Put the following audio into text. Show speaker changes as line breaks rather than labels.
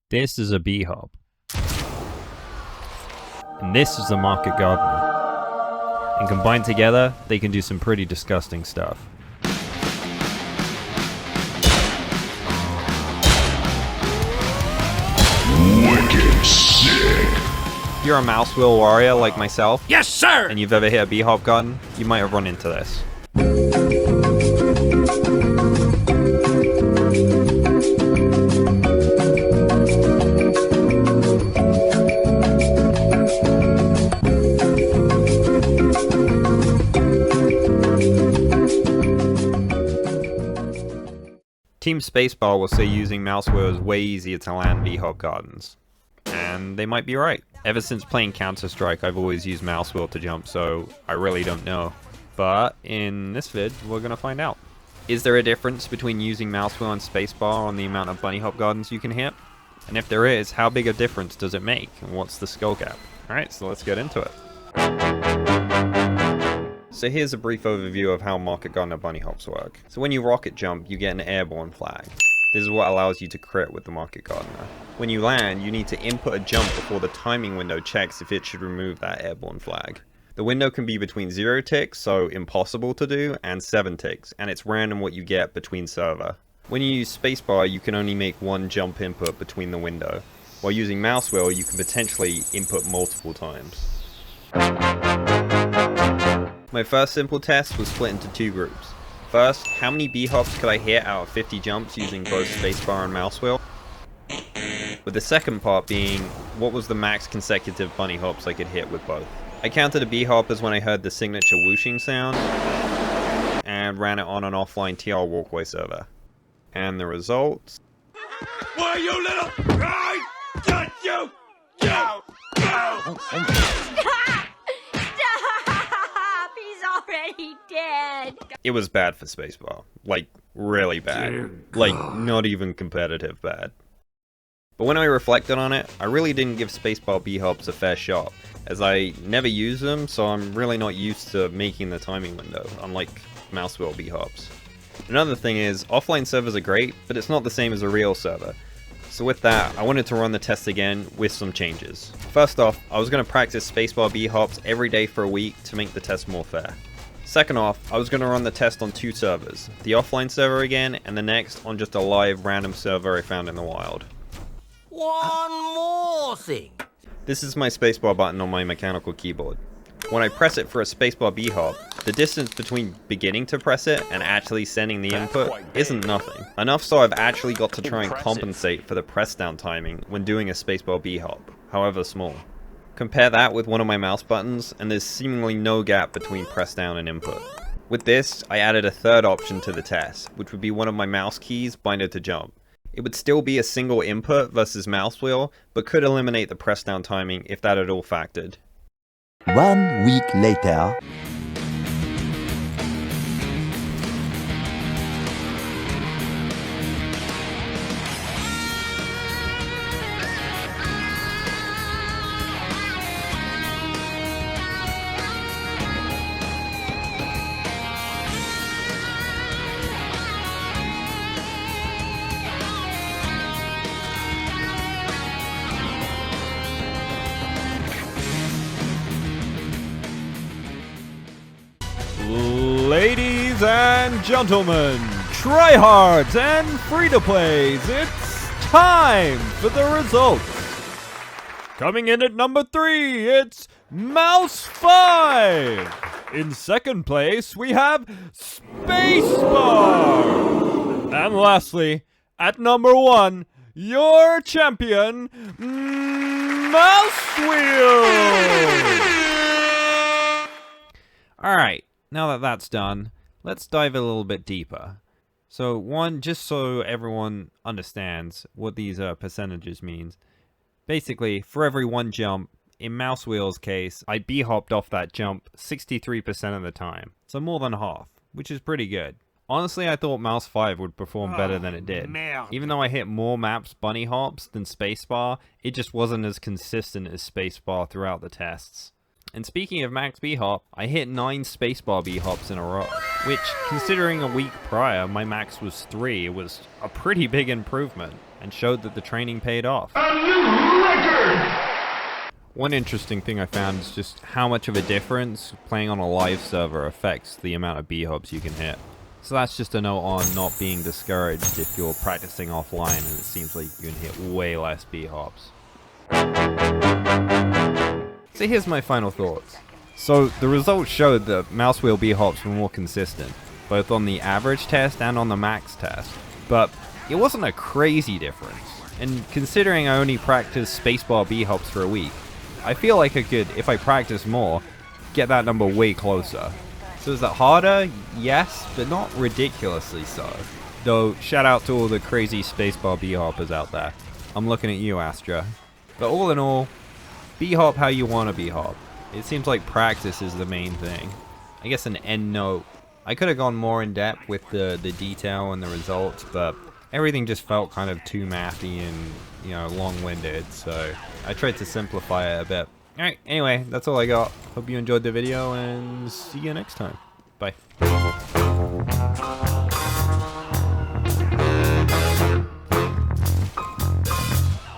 This is a BHOP. And this is a market gardener. And combined together, they can do some pretty disgusting stuff.
Wicked sick.
If you're a Mousewheel warrior like myself,
Yes, sir!
and you've ever hit a BHOP garden, you might have run into this. Team Spacebar will say using Mousewheel is way easier to land BHOP gardens. And they might be right. Ever since playing Counter-Strike, I've always used Mousewheel to jump, so I really don't know. But in this vid, we're gonna find out. Is there a difference between using Mousewheel and Spacebar on the amount of bunny hop gardens you can hit? And if there is, how big a difference does it make? And what's the skill gap? Alright, so let's get into it. So here's a brief overview of how Market Gardener bunny hops work. So when you rocket jump, you get an airborne flag. This is what allows you to crit with the Market Gardener. When you land, you need to input a jump before the timing window checks if it should remove that airborne flag. The window can be between 0 ticks, so impossible to do, and 7 ticks, and it's random what you get between server. When you use Spacebar, you can only make one jump input between the window. While using Mousewheel, you can potentially input multiple times. My first simple test was split into two groups. First, how many B-hops could I hit out of 50 jumps using both Spacebar and Mousewheel? With the second part being, what was the max consecutive bunny hops I could hit with both? I counted a B-hop as when I heard the signature whooshing sound, and ran it on an offline TR walkway server. And the results...
Why, you little... I got you! Go! Go!
Already dead.
It was bad for Spacebar. Like, really bad. Like, not even competitive bad. But when I reflected on it, I really didn't give Spacebar B-hops a fair shot, as I never use them, so I'm really not used to making the timing window, unlike Mousewheel B-hops. Another thing is, offline servers are great, but it's not the same as a real server. So with that, I wanted to run the test again with some changes. First off, I was going to practice Spacebar B-hops every day for a week to make the test more fair. Second off, I was going to run the test on two servers, the offline server again, and the next on just a live random server I found in the wild.
One more thing.
This is my Spacebar button on my mechanical keyboard. When I press it for a Spacebar B-hop, the distance between beginning to press it and actually sending the input isn't nothing. Enough so I've actually got to try and compensate for the press down timing when doing a Spacebar B-hop, however small. Compare that with one of my mouse buttons, and there's seemingly no gap between press down and input. With this, I added a third option to the test, which would be one of my mouse keys binded to jump. It would still be a single input versus Mousewheel, but could eliminate the press down timing if that at all factored.
1 week later.
Ladies and gentlemen, tryhards and free-to-plays, it's time for the results. Coming in at number 3, it's Mouse 5. In second place, we have Spacebar. And lastly, at number 1, your champion, Mousewheel.
Alright. Now that that's done, let's dive a little bit deeper. So one, just so everyone understands what these percentages means. Basically, for every one jump, in Mousewheel's case, I B-hopped off that jump 63% of the time. So more than half, which is pretty good. Honestly, I thought Mouse 5 would perform better than it did. Even though I hit more maps bunny hops than Spacebar, it just wasn't as consistent as Spacebar throughout the tests. And speaking of max B-hop, I hit 9 Spacebar B-hops in a row, which, considering a week prior my max was 3, was a pretty big improvement. and showed that the training paid off. One interesting thing I found is just how much of a difference playing on a live server affects the amount of B-hops you can hit. So that's just a note on not being discouraged if you're practicing offline and it seems like you can hit way less B-hops. So here's my final thoughts. So the results showed that Mousewheel B-hops were more consistent, both on the average test and on the max test. But it wasn't a crazy difference, and considering I only practiced Spacebar B-hops for a week, I feel like I could, if I practice more, get that number way closer. So is that harder? Yes, but not ridiculously so. Though, shout out to all the crazy Spacebar B-hoppers out there. I'm looking at you, Astra. But all in all, B-hop how you want to B-hop. It seems like practice is the main thing. I guess an end note. I could have gone more in depth with the detail and the results, but everything just felt kind of too mathy and, you know, long-winded, so I tried to simplify it a bit. Alright, anyway, that's all I got. Hope you enjoyed the video, and see you next time. Bye.